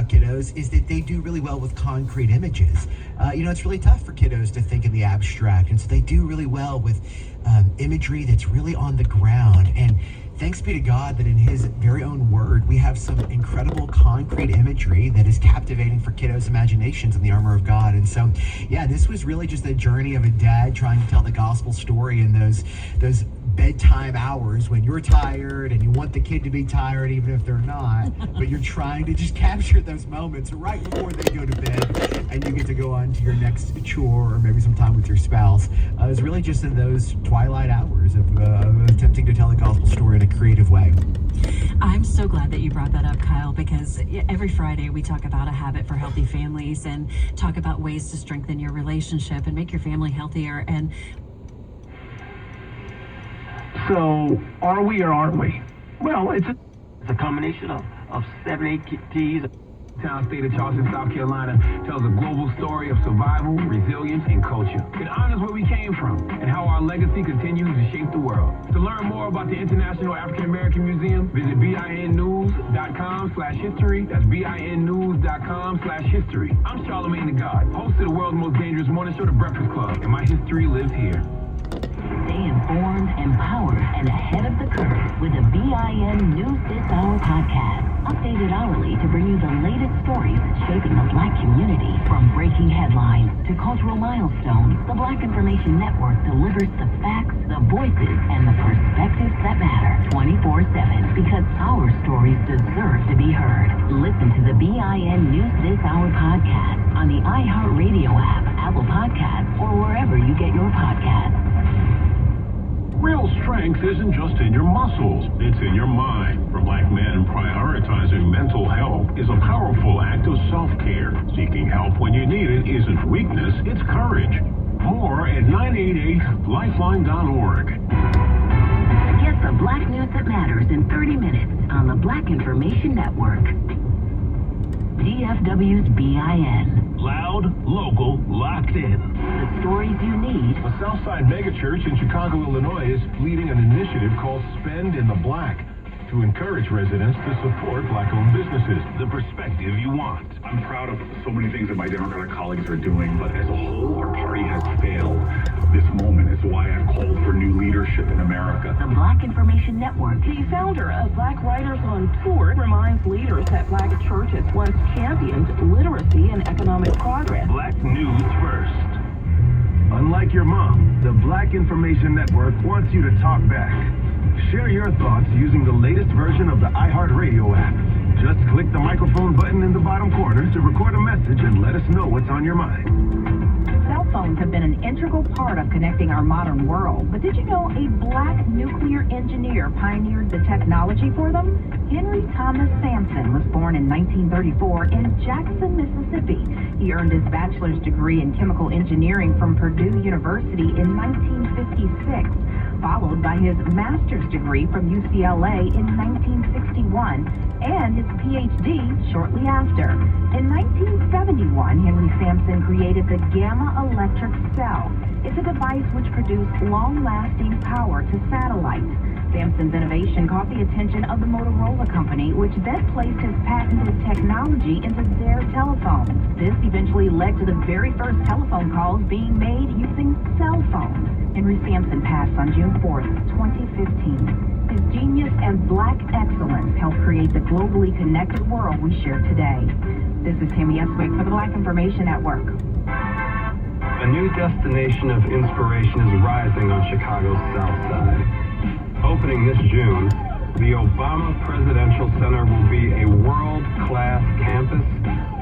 about kiddos is that they do really well with concrete images. It's really tough for kiddos to think in the abstract, and so they do really well with imagery that's really on the ground. And thanks be to God that in his very own word, we have some incredible concrete imagery that is captivating for kiddos' imaginations in the armor of God. And so, yeah, this was really just a journey of a dad trying to tell the gospel story in those bedtime hours when you're tired and you want the kid to be tired even if they're not, but you're trying to just capture those moments right before they go to bed and you get to go on to your next chore or maybe some time with your spouse. It's really just in those twilight hours of attempting to tell a gospel story in a creative way. I'm so glad that you brought that up, Kyle, because every Friday we talk about a habit for healthy families and talk about ways to strengthen your relationship and make your family healthier. And so, are we or aren't we? Well, it's a combination of 7, 8 T's. Town state of Charleston, South Carolina tells a global story of survival, resilience, and culture. It honors where we came from and how our legacy continues to shape the world. To learn more about the International African American Museum, visit BINnews.com/history. That's BINnews.com/history. I'm Charlemagne the God, host of the world's most dangerous morning show, The Breakfast Club, and my history lives here. Stay informed, empowered, and ahead of the curve with the BIN News This Hour podcast. Updated hourly to bring you the latest stories shaping the Black community. From breaking headlines to cultural milestones, the Black Information Network delivers the facts, the voices, and the perspectives that matter 24/7 because our stories deserve to be heard. Listen to the BIN News This Hour podcast on the iHeartRadio app, Apple Podcasts, or wherever you get your podcasts. Real strength isn't just in your muscles, it's in your mind. For Black men, prioritizing mental health is a powerful act of self-care. Seeking help when you need it isn't weakness, it's courage. More at 988lifeline.org. Get the Black news that matters in 30 minutes on the Black Information Network. DFW's BIN. Loud, local, locked in. The stories you need. A Southside megachurch in Chicago, Illinois is leading an initiative called Spend in the Black to encourage residents to support Black-owned businesses. The perspective you want. I'm proud of so many things that my Democratic colleagues are doing, but as a whole, our party has failed. This moment is why I've called for new leadership in America. The Black Information Network. The founder of Black Writers on Tour reminds leaders that Black churches once championed literacy and economic progress. Black news first. Unlike your mom, the Black Information Network wants you to talk back. Share your thoughts using the latest version of the iHeartRadio app. Just click the microphone button in the bottom corner to record a message and let us know what's on your mind. Cell phones have been an integral part of connecting our modern world. But did you know a Black nuclear engineer pioneered the technology for them? Henry Thomas Sampson was born in 1934 in Jackson, Mississippi. He earned his bachelor's degree in chemical engineering from Purdue University in 1956. Followed by his master's degree from UCLA in 1961 and his PhD shortly after. In 1971, Henry Sampson created the gamma electric cell. It's a device which produced long-lasting power to satellites. Sampson's innovation caught the attention of the Motorola company, which then placed his patented technology into their telephones. This eventually led to the very first telephone calls being made using cell phones. Henry Sampson passed on June 4th, 2015. His genius and Black excellence helped create the globally connected world we share today. This is Tammy Eswick for the Black Information Network. A new destination of inspiration is rising on Chicago's South Side. Opening this June, the Obama Presidential Center will be a world-class campus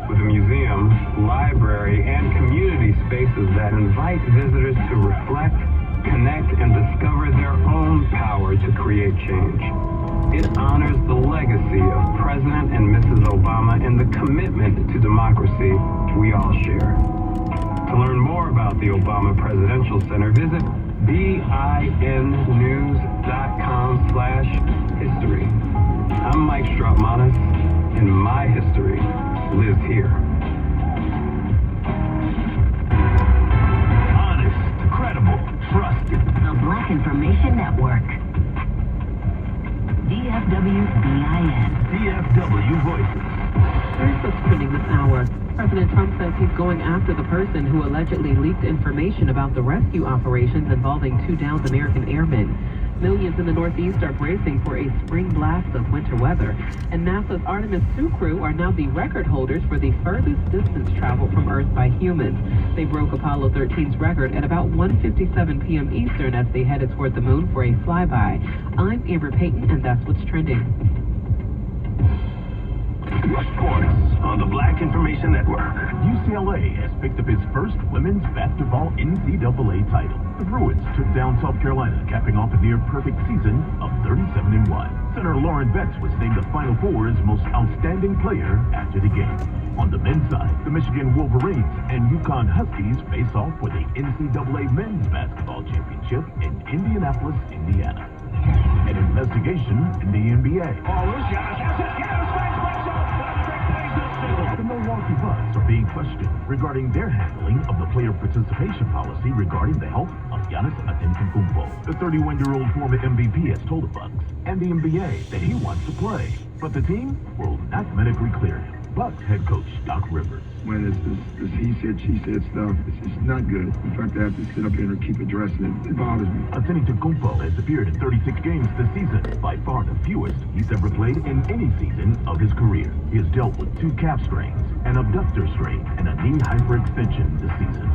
with a museum, library, and community spaces that invite visitors to reflect, connect, and discover their own power to create change. It honors the legacy of President and Mrs. Obama and the commitment to democracy we all share. To learn more about the Obama Presidential Center, visit BINnews.com/history. I'm Mike Strautmanis, and my history lives here. Honest, credible, trusted. The Black Information Network. DFW's BIN. DFW Voices. There's the trending this hour. President Trump says he's going after the person who allegedly leaked information about the rescue operations involving 2 downed American airmen. Millions in the Northeast are bracing for a spring blast of winter weather, and NASA's Artemis II crew are now the record holders for the furthest distance traveled from Earth by humans. They broke Apollo 13's record at about 1:57 p.m. Eastern as they headed toward the moon for a flyby. I'm Amber Payton, and that's what's trending. Sports on the Black Information Network. UCLA has picked up its first women's basketball NCAA title. The Bruins took down South Carolina, capping off a near-perfect season of 37-1. Center Lauren Betts was named the Final Four's most outstanding player after the game. On the men's side, the Michigan Wolverines and UConn Huskies face off for the NCAA Men's Basketball Championship in Indianapolis, Indiana. An investigation in the NBA. The Milwaukee Bucks are being questioned regarding their handling of the player participation policy regarding the health of Giannis Antetokounmpo. The 31-year-old former MVP has told the Bucks and the NBA that he wants to play, but the team will not medically clear him. Bucks head coach Doc Rivers. When it's this he said, she said stuff, it's not good. In fact, I have to sit up here and keep addressing it. It bothers me. Antetokounmpo has appeared in 36 games this season, by far the fewest he's ever played in any season of his career. He has dealt with 2 calf strains, an abductor strain, and a knee hyperextension this season.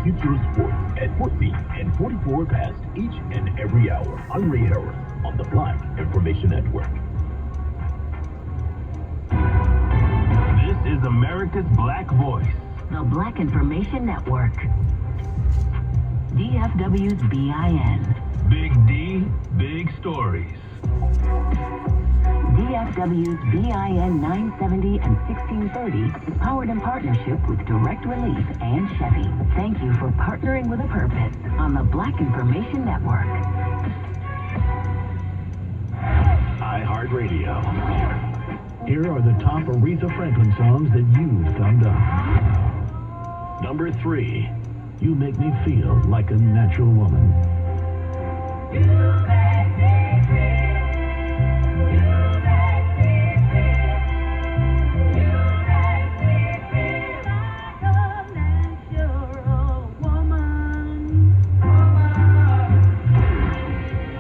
Future Sports at 14 and 44 past each and every hour. I'm Ray Harris on the Black Information Network. This is America's Black Voice. The Black Information Network. DFW's BIN. Big D, big stories. DFW's BIN 970 and 1630 is powered in partnership with Direct Relief and Chevy. Thank you for partnering with a purpose on the Black Information Network. iHeartRadio. Here are the top Aretha Franklin songs that you've thumbed up. Number 3, You Make Me Feel Like a Natural Woman. You make me feel, you make me feel, you make me feel like a natural woman.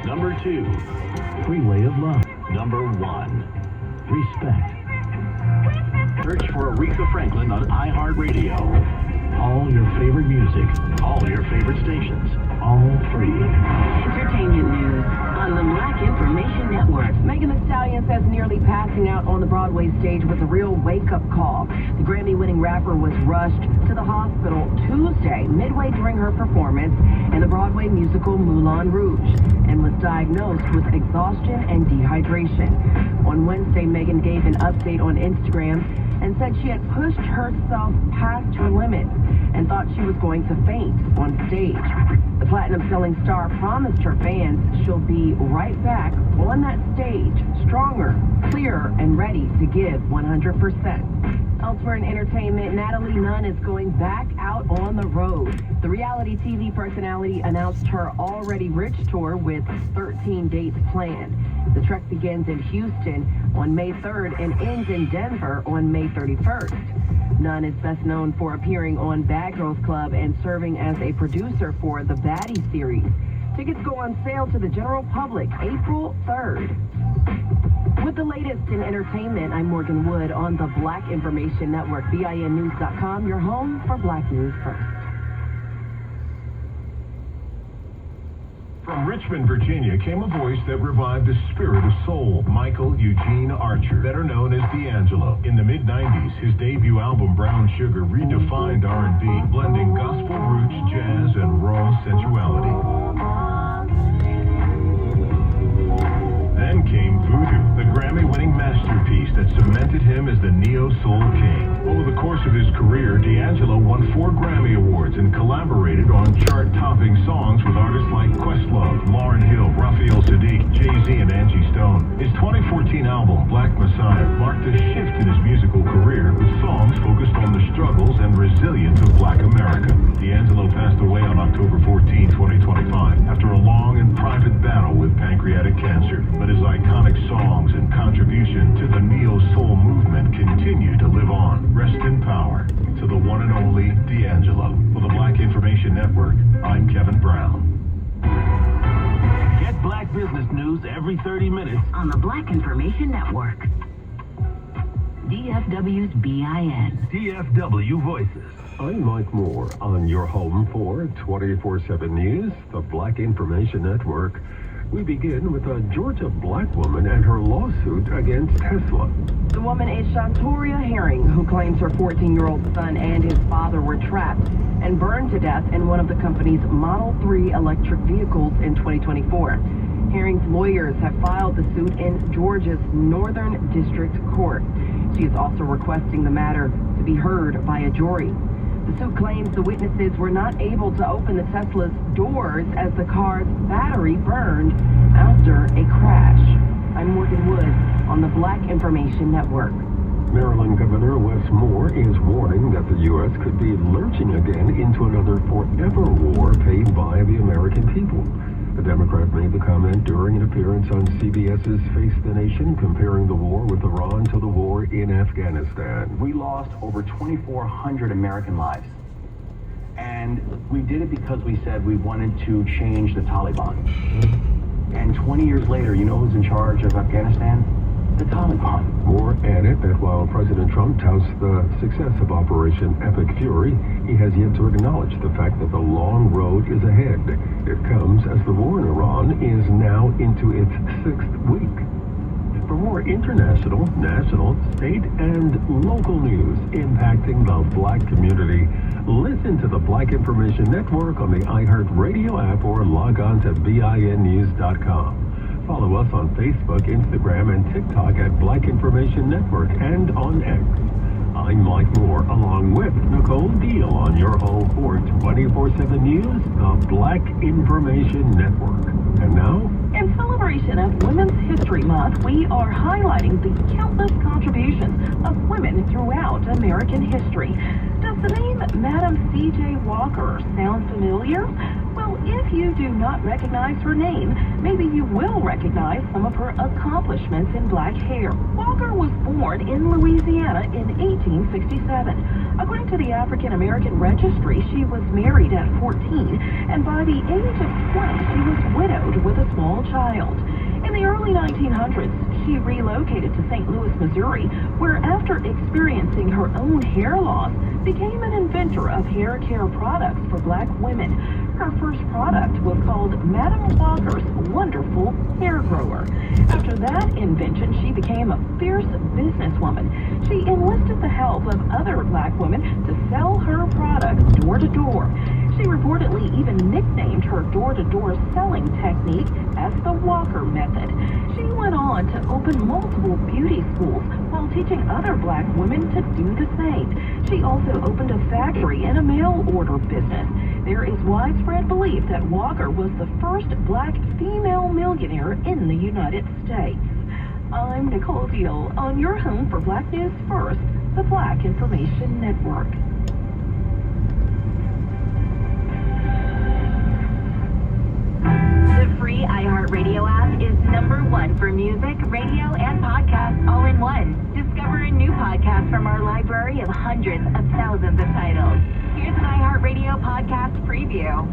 Number 2, Freeway of Love. Number 1, Respect. Search for Aretha Franklin on iHeartRadio. All your favorite music, all your favorite stations, all free. Entertainment news on the Black Information Network. Megan Thee Stallion says nearly passing out on the Broadway stage was a real wake-up call. The Grammy-winning rapper was rushed to the hospital Tuesday, midway during her performance in the Broadway musical Moulin Rouge, and was diagnosed with exhaustion and dehydration. On Wednesday, Megan gave an update on Instagram and said she had pushed herself past her limit and thought she was going to faint on stage. The platinum-selling star promised her fans she'll be right back on that stage, stronger, clearer, and ready to give 100%. Elsewhere in entertainment, Natalie Nunn is going back out on the road. The reality TV personality announced her Already Rich tour with 13 dates planned. The trek begins in Houston on May 3rd and ends in Denver on May 31st. Nunn is best known for appearing on Bad Girls Club and serving as a producer for the Baddie series. Tickets go on sale to the general public April 3rd. With the latest in entertainment, I'm Morgan Wood on the Black Information Network, BINnews.com, your home for Black News First. From Richmond, Virginia, came a voice that revived the spirit of soul, Michael Eugene Archer, better known as D'Angelo. In the mid-90s, his debut album, Brown Sugar, redefined R&B, blending gospel roots, jazz, and raw sensuality. Then came Voodoo, the Grammy-winning masterpiece that cemented him as the neo-soul king. Over the course of his career, D'Angelo won 4 Grammy Awards and collaborated on chart-topping songs with artists like Questlove, Lauryn Hill, Raphael Sadiq, Jay-Z, and Angie Stone. His 2014 album, Black Messiah, marked a shift in his musical career with songs focused on the struggles and resilience of Black America. D'Angelo passed away on October 14, 2025, after a long and private battle with pancreatic cancer. But his iconic songs and contribution to the neo-soul movement continue to live on. news every 30 minutes on the Black Information Network. DFW's BIN. DFW Voices. I'm Mike Moore on your home for 24/7 News, the Black Information Network. We begin with a Georgia black woman and her lawsuit against Tesla. The woman is Shantoria Herring, who claims her 14-year-old son and his father were trapped and burned to death in one of the company's Model 3 electric vehicles in 2024. Herring's lawyers have filed the suit in Georgia's Northern District Court. She is also requesting the matter to be heard by a jury. The suit claims the witnesses were not able to open the Tesla's doors as the car's battery burned after a crash. I'm Morgan Wood on the Black Information Network. Maryland Governor Wes Moore is warning that the U.S. could be lurching again into another forever war paid by the American people. The Democrat made the comment during an appearance on CBS's Face the Nation, comparing the war with Iran to the war in Afghanistan. We lost over 2,400 American lives. And we did it because we said we wanted to change the Taliban. And 20 years later, you know who's in charge of Afghanistan? The Taliban. Moore added that while President Trump touts the success of Operation Epic Fury, he has yet to acknowledge the fact that the long road is ahead. It comes as the war in Iran is now into its 6th week. For more international, national, state, and local news impacting the black community, listen to the Black Information Network on the iHeartRadio app or log on to BINnews.com. Follow us on Facebook, Instagram, and TikTok at Black Information Network and on X. I'm Mike Moore, along with Nicole Deal on your home for 24/7 News, the Black Information Network. And now, in celebration of Women's History Month, we are highlighting the countless contributions of women throughout American history. Does the name Madam C.J. Walker sound familiar? Well, if you do not recognize her name, maybe you will recognize some of her accomplishments in black hair. Walker was born in Louisiana in 1867. According to the African American Registry, she was married at 14, and by the age of 20, she was widowed with a small child. In the early 1900s, she relocated to St. Louis, Missouri, where after experiencing her own hair loss, became an inventor of hair care products for black women. Her first product was called Madam Walker's Wonderful Hair Grower. After that invention, she became a fierce businesswoman. She enlisted the help of other black women to sell her products door to door. She reportedly even nicknamed her door-to-door selling technique as the Walker Method. She went on to open multiple beauty schools while teaching other black women to do the same. She also opened a factory and a mail order business. There is widespread belief that Walker was the first black female millionaire in the United States. I'm Nicole Deal on your home for Black News First, the Black Information Network. The free iHeartRadio app is #1 for music, radio, and podcasts all in one. Discover a new podcast from our library of hundreds of thousands of titles. Here's an iHeartRadio podcast preview.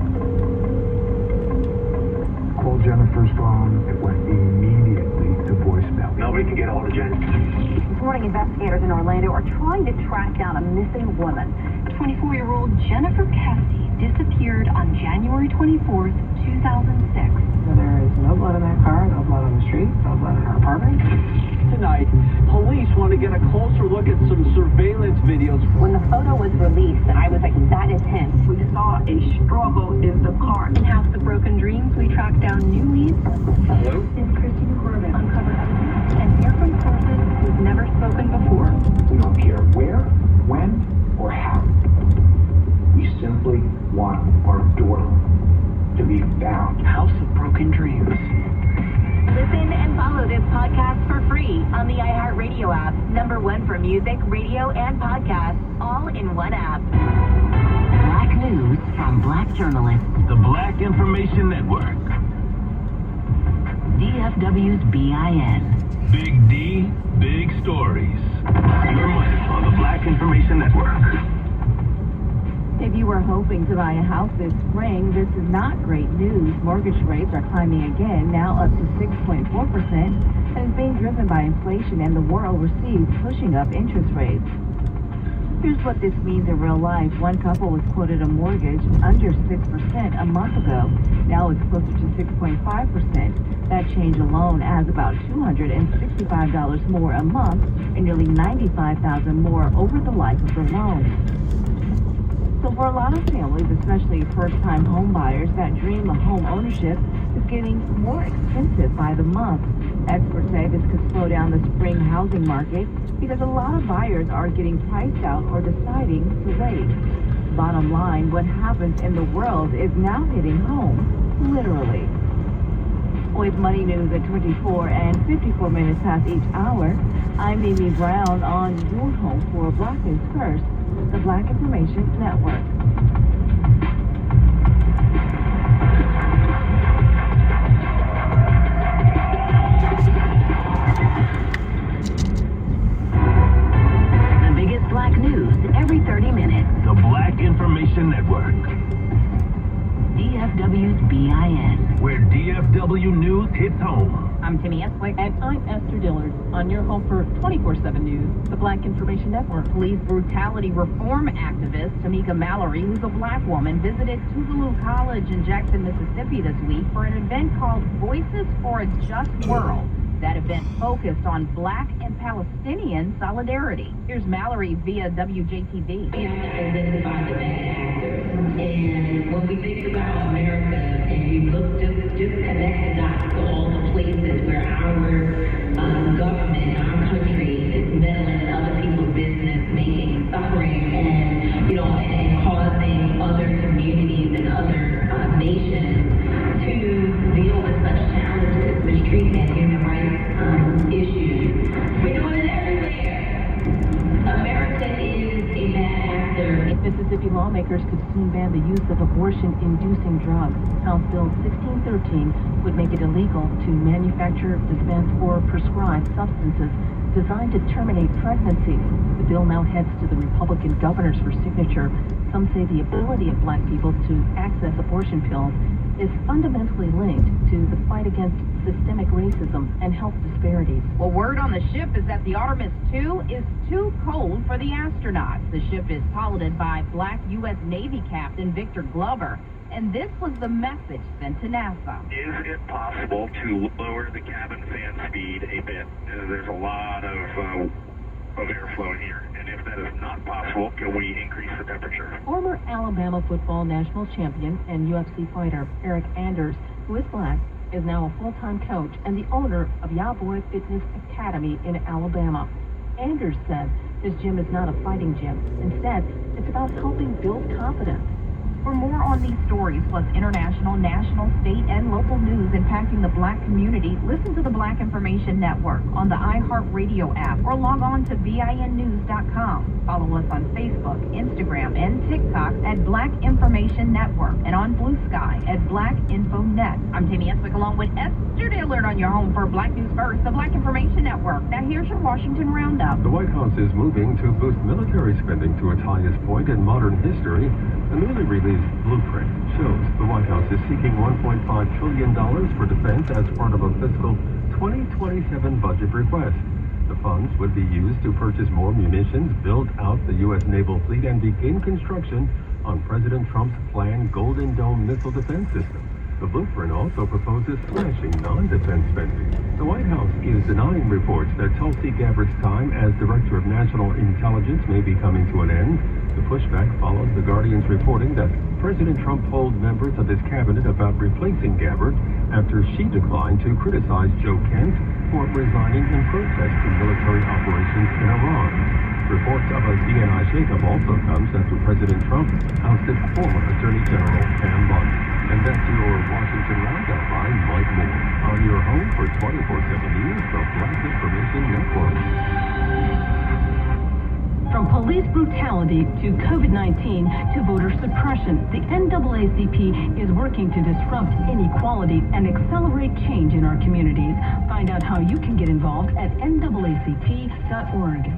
Called Jennifer's phone. It went immediately to voicemail. Nobody can get hold of Jen. This morning, investigators in Orlando are trying to track down a missing woman. 24-year-old Jennifer Kessie disappeared on January 24th, 2006. There is no blood in that car, no blood on the street, no blood in her apartment. Tonight, police want to get a closer look at some surveillance videos. When the photo was released, I was like, that is him. We saw a struggle in the car. In House of Broken Dreams, we tracked down new leads. Hello? Is Christine Corbin uncovered evidence and hear from sources who've never spoken before. We don't care where, when, or how. We simply want our daughter to be found. House of Broken Dreams. Listen and follow this podcast for free on the iHeartRadio app. #1 for music, radio, and podcasts, all in one app. Black news from black journalists. The Black Information Network. DFW's BIN. Big D, big stories. Your Mike on the Black Information Network. If you were hoping to buy a house this spring, this is not great news. Mortgage rates are climbing again, now up to 6.4%, and is being driven by inflation and the war overseas pushing up interest rates. Here's what this means in real life. One couple was quoted a mortgage under 6% a month ago. Now it's closer to 6.5%. That change alone adds about $265 more a month and nearly $95,000 more over the life of the loan. So for a lot of families, especially first-time home buyers, that dream of home ownership is getting more expensive by the month. Experts say this could slow down the spring housing market because a lot of buyers are getting priced out or deciding to wait. Bottom line, what happens in the world is now hitting home, literally. With Money News at 24 and 54 minutes past each hour, I'm Mimi Brown on your home for Black News First, the Black Information Network. The biggest black news every 30 minutes. The Black Information Network. DFW's BIN. Where DFW news hits home. I'm Timmy Eswick. And I'm Esther Dillard on your home for 24/7 News, the Black Information Network. Police brutality reform activist Tamika Mallory, who's a black woman, visited Tougaloo College in Jackson, Mississippi this week for an event called Voices for a Just World. That event focused on black and Palestinian solidarity. Here's Mallory via WJTV. We have to identify the bad actors. And when we think about America and you look, just connect the dots to all the places where our government, our country is meddling in other people's business, making suffering and, and causing other communities and other nations to deal with such challenges, mistreatment, human rights issues. We're doing it everywhere. America is a bad actor. Mississippi lawmakers could soon ban the use of abortion-inducing drugs. House Bill 1613 would make it illegal to manufacture, dispense, or prescribe substances designed to terminate pregnancy. The bill now heads to the Republican governors for signature. Some say the ability of black people to access abortion pills is fundamentally linked to the fight against systemic racism and health disparities. Well, word on the ship is that the Artemis II is too cold for the astronauts. The ship is piloted by black U.S. Navy Captain Victor Glover. And this was the message sent to NASA. Is it possible to lower the cabin fan speed a bit? There's a lot of airflow in here. And if that is not possible, can we increase the temperature? Former Alabama football national champion and UFC fighter Eric Anders, who is black, is now a full-time coach and the owner of Yahboy Fitness Academy in Alabama. Anders said his gym is not a fighting gym. Instead, it's about helping build confidence. For more on these stories, plus international, national, state, and local news impacting the black community, listen to the Black Information Network on the iHeartRadio app or log on to BINnews.com. Follow us on Facebook, Instagram, and TikTok at Black Information Network and on Blue Sky at Black Info Net. I'm Tammy Eswick along with Esther Dillard on your home for Black News First, the Black Information Network. Now here's your Washington Roundup. The White House is moving to boost military spending to its highest point in modern history. A newly released blueprint shows the White House is seeking $1.5 trillion for defense as part of a fiscal 2027 budget request. The funds would be used to purchase more munitions, build out the U.S. naval fleet, and begin construction on President Trump's planned Golden Dome missile defense system. The blueprint also proposes slashing non-defense spending. The White House is denying reports that Tulsi Gabbard's time as Director of National Intelligence may be coming to an end. The pushback follows The Guardian's reporting that President Trump told members of his cabinet about replacing Gabbard after she declined to criticize Joe Kent for resigning in protest to military operations in Iran. Reports of a DNI shakeup also comes after President Trump ousted former Attorney General Pam Bondi. And that's your Washington Roundup. I'm Mike Moore on your home for 24/7 News, the Black Information Network. From police brutality to COVID-19 to voter suppression, the NAACP is working to disrupt inequality and accelerate change in our communities. Find out how you can get involved at NAACP.org.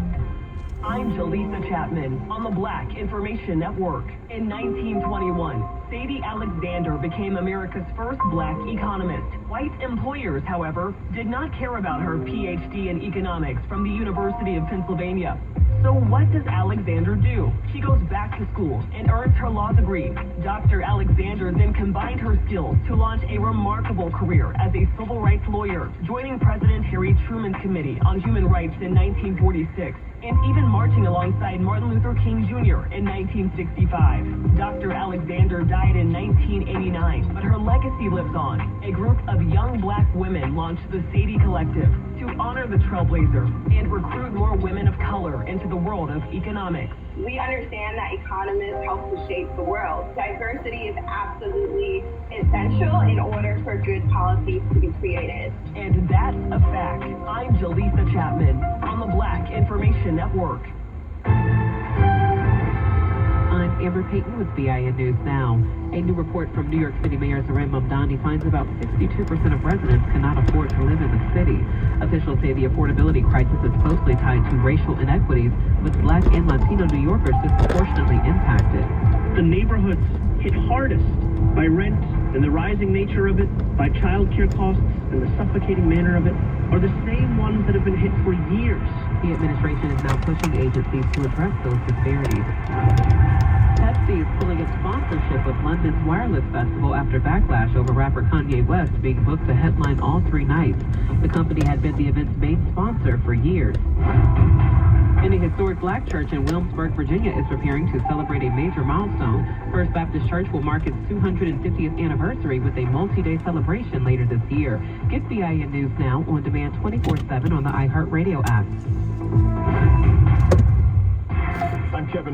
I'm Jaleesa Chapman on the Black Information Network. In 1921, Sadie Alexander became America's first black economist. White employers, however, did not care about her PhD in economics from the University of Pennsylvania. So what does Alexander do? She goes back to school and earns her law degree. Dr. Alexander then combined her skills to launch a remarkable career as a civil rights lawyer, joining President Harry Truman's Committee on Human Rights in 1946. And even marching alongside Martin Luther King Jr. in 1965. Dr. Alexander died in 1989, but her legacy lives on. A group of young black women launched the Sadie Collective to honor the trailblazer and recruit more women of color into the world of economics. We understand that economists help to shape the world. Diversity is absolutely essential in order for good policies to be created. And that's a fact. I'm Jaleesa Chapman on the Black Information Network. I'm Amber Payton with BIN News Now. A new report from New York City Mayor Zoran Mamdani finds about 62% of residents cannot afford to live in the city. Officials say the affordability crisis is closely tied to racial inequities, with Black and Latino New Yorkers disproportionately impacted. The neighborhoods hit hardest by rent and the rising nature of it, by child care costs and the suffocating manner of it, are the same ones that have been hit for years. The administration is now pushing agencies to address those disparities. Pepsi is pulling its sponsorship of London's Wireless Festival after backlash over rapper Kanye West being booked to headline all 3 nights. The company had been the event's main sponsor for years. And a historic black church in Williamsburg, Virginia is preparing to celebrate a major milestone. First Baptist Church will mark its 250th anniversary with a multi-day celebration later this year. Get BIN News Now on demand 24/7 on the iHeartRadio app. I'm Kevin